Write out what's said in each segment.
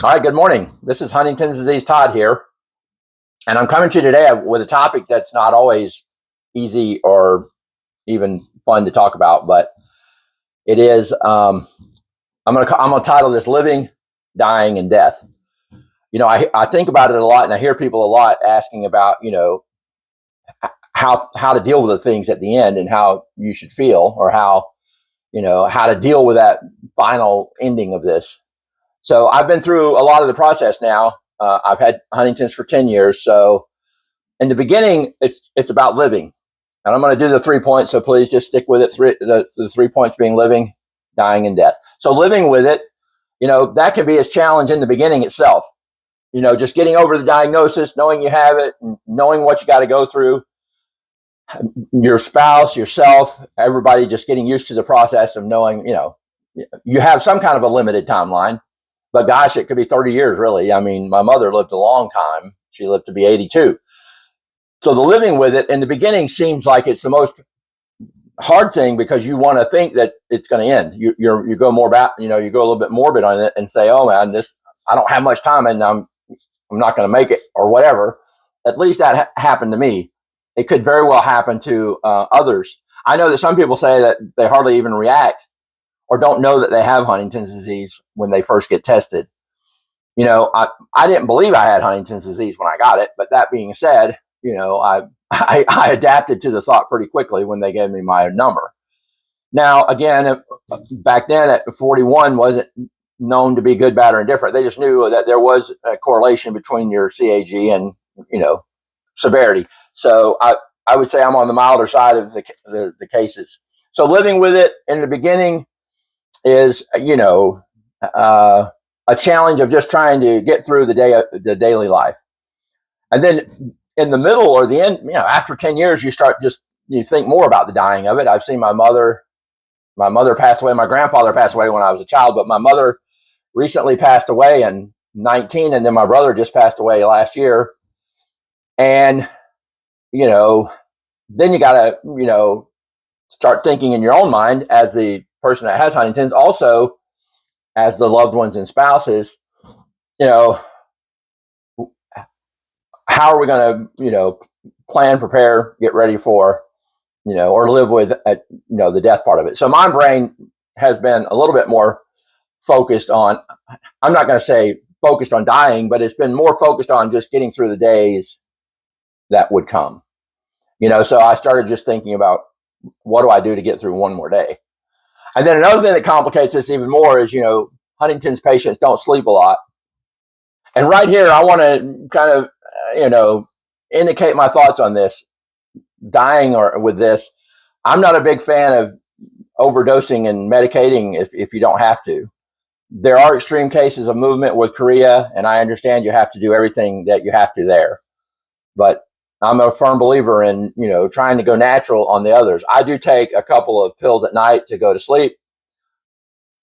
All right, good morning. This is Huntington's disease Todd here, and I'm coming to you today with a topic that's not always easy or even fun to talk about, but it is. I'm gonna title this "Living, Dying, and Death." I think about it a lot, and I hear people a lot asking about how to deal with the things at the end and how you should feel, or how to deal with that final ending of this. So I've been through a lot of the process now. I've had Huntington's for 10 years. So in the beginning, it's about living. And I'm going to do the 3 points. So please just stick with it. The 3 points being living, dying, and death. So living with it, that can be a challenge in the beginning itself. Just getting over the diagnosis, knowing you have it, knowing what you got to go through. Your spouse, yourself, everybody just getting used to the process of knowing, you have some kind of a limited timeline. But gosh, it could be 30 years, really. I mean, my mother lived a long time. She lived to be 82. So the living with it in the beginning seems like it's the most hard thing, because you want to think that it's going to end. You go more back, you go a little bit morbid on it and say, oh man, I don't have much time and I'm not going to make it, or whatever. At least that happened to me. It could very well happen to others. I know that some people say that they hardly even react or don't know that they have Huntington's disease when they first get tested. I didn't believe I had Huntington's disease when I got it, but that being said, I adapted to the thought pretty quickly when they gave me my number. Now, again, back then at 41 wasn't known to be good, bad, or indifferent. They just knew that there was a correlation between your CAG and, severity. So I would say I'm on the milder side of the cases. So living with it in the beginning is, a challenge of just trying to get through the daily life. And then in the middle or the end, after 10 years, you think more about the dying of it. I've seen my mother passed away. My grandfather passed away when I was a child, but my mother recently passed away in 19. And then my brother just passed away last year. And, then you got to, start thinking in your own mind as the person that has Huntington's, also as the loved ones and spouses, how are we going to, plan, prepare, get ready for, or live with, the death part of it. So my brain has been a little bit more focused on, I'm not going to say focused on dying, but it's been more focused on just getting through the days that would come. So I started just thinking about, what do I do to get through one more day? And then another thing that complicates this even more is, Huntington's patients don't sleep a lot. And right here, I want to kind of, indicate my thoughts on this. Dying or with this, I'm not a big fan of overdosing and medicating if you don't have to. There are extreme cases of movement with chorea, and I understand you have to do everything that you have to there. But I'm a firm believer in, trying to go natural on the others. I do take a couple of pills at night to go to sleep.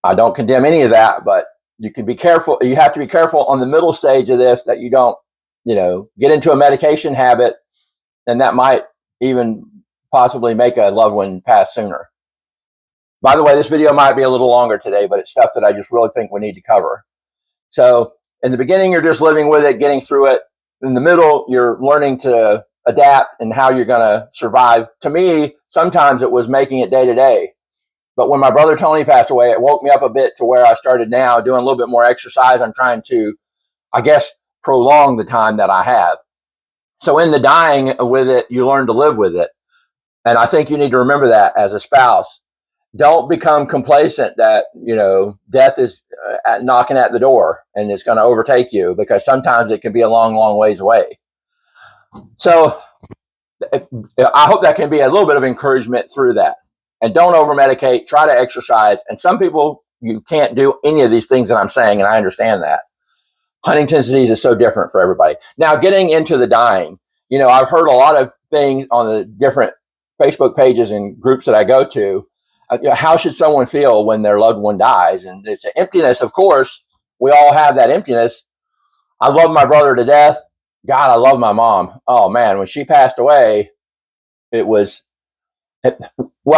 I don't condemn any of that, but you can be careful. You have to be careful on the middle stage of this, that you don't, get into a medication habit, and that might even possibly make a loved one pass sooner. By the way, this video might be a little longer today, but it's stuff that I just really think we need to cover. So in the beginning, you're just living with it, getting through it. In the middle, you're learning to adapt and how you're going to survive. To me, sometimes it was making it day to day. But when my brother Tony passed away, it woke me up a bit to where I started now doing a little bit more exercise. I'm trying to, I guess, prolong the time that I have. So in the dying with it, you learn to live with it. And I think you need to remember that as a spouse. Don't become complacent that, death is knocking at the door and it's going to overtake you, because sometimes it can be a long, long ways away. So I hope that can be a little bit of encouragement through that. And don't over medicate, try to exercise. And some people, you can't do any of these things that I'm saying, and I understand that. Huntington's disease is so different for everybody. Now, getting into the dying, I've heard a lot of things on the different Facebook pages and groups that I go to. How should someone feel when their loved one dies? And it's an emptiness, of course. We all have that emptiness. I love my brother to death. God, I love my mom. Oh, man, when she passed away, well,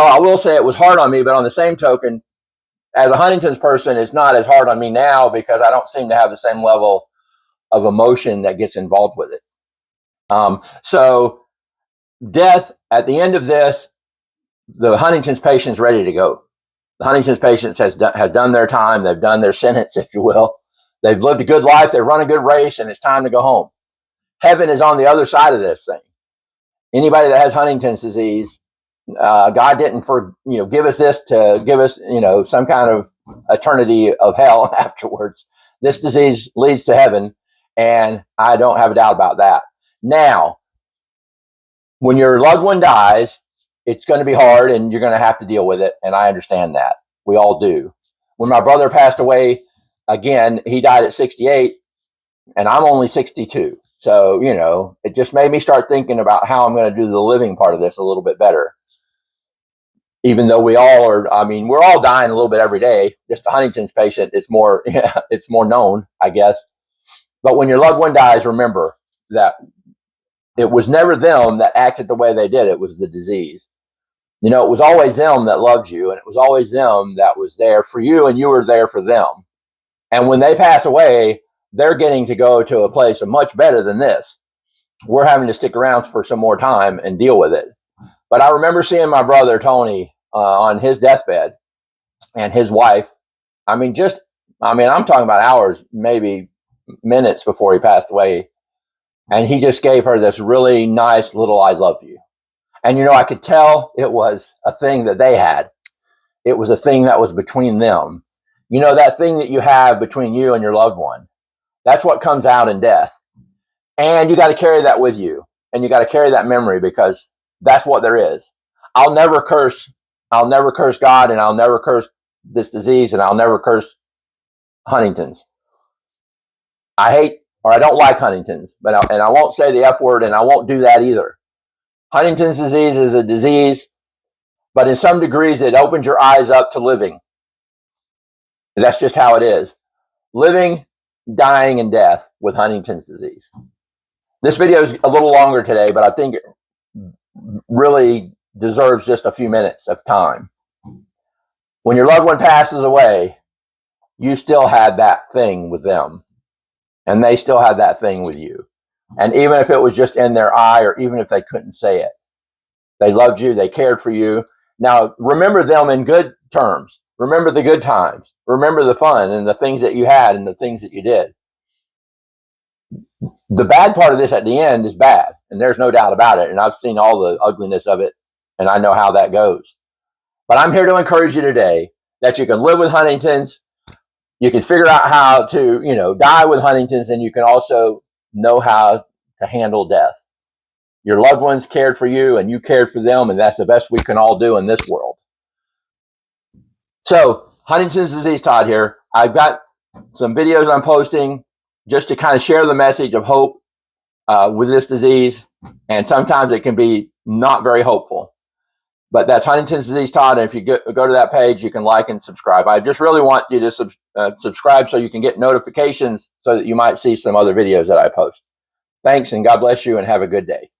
I will say it was hard on me, but on the same token, as a Huntington's person, it's not as hard on me now because I don't seem to have the same level of emotion that gets involved with it. So death, at the end of this, the Huntington's patient is ready to go. The Huntington's patient has done their time. They've done their sentence, if you will. They've lived a good life. They've run a good race, and it's time to go home. Heaven is on the other side of this thing. Anybody that has Huntington's disease, God didn't give us this to give us, some kind of eternity of hell afterwards. This disease leads to heaven, and I don't have a doubt about that. Now, when your loved one dies, it's going to be hard, and you're going to have to deal with it, and I understand that. We all do. When my brother passed away, again, he died at 68, and I'm only 62. So, it just made me start thinking about how I'm going to do the living part of this a little bit better. Even though we all are, we're all dying a little bit every day. Just a Huntington's patient, it's more known, I guess. But when your loved one dies, remember that it was never them that acted the way they did. It was the disease. It was always them that loved you, and it was always them that was there for you, and you were there for them. And when they pass away, they're getting to go to a place much better than this. We're having to stick around for some more time and deal with it. But I remember seeing my brother, Tony, on his deathbed, and his wife. I'm talking about hours, maybe minutes before he passed away. And he just gave her this really nice little "I love you." And, I could tell it was a thing that they had. It was a thing that was between them. That thing that you have between you and your loved one. That's what comes out in death. And you got to carry that with you. And you got to carry that memory, because that's what there is. I'll never curse God, and I'll never curse this disease, and I'll never curse Huntington's. I don't like Huntington's, and I won't say the F word, and I won't do that either. Huntington's disease is a disease, but in some degrees it opens your eyes up to living. That's just how it is. Living, dying, and death with Huntington's disease. This video is a little longer today, but I think it really deserves just a few minutes of time. When your loved one passes away, you still had that thing with them, and they still had that thing with you. And even if it was just in their eye, or even if they couldn't say it, they loved you, they cared for you. Now, remember them in good terms. Remember the good times. Remember the fun and the things that you had and the things that you did. The bad part of this at the end is bad, and there's no doubt about it. And I've seen all the ugliness of it, and I know how that goes. But I'm here to encourage you today that you can live with Huntington's. You can figure out how to, die with Huntington's, and you can also know how to handle death. Your loved ones cared for you, and you cared for them, and that's the best we can all do in this world. So, Huntington's disease, Todd here. I've got some videos I'm posting just to kind of share the message of hope with this disease, and sometimes it can be not very hopeful. But that's Huntington's disease, Todd, and if you go to that page, you can like and subscribe. I just really want you to subscribe so you can get notifications so that you might see some other videos that I post. Thanks, and God bless you, and have a good day.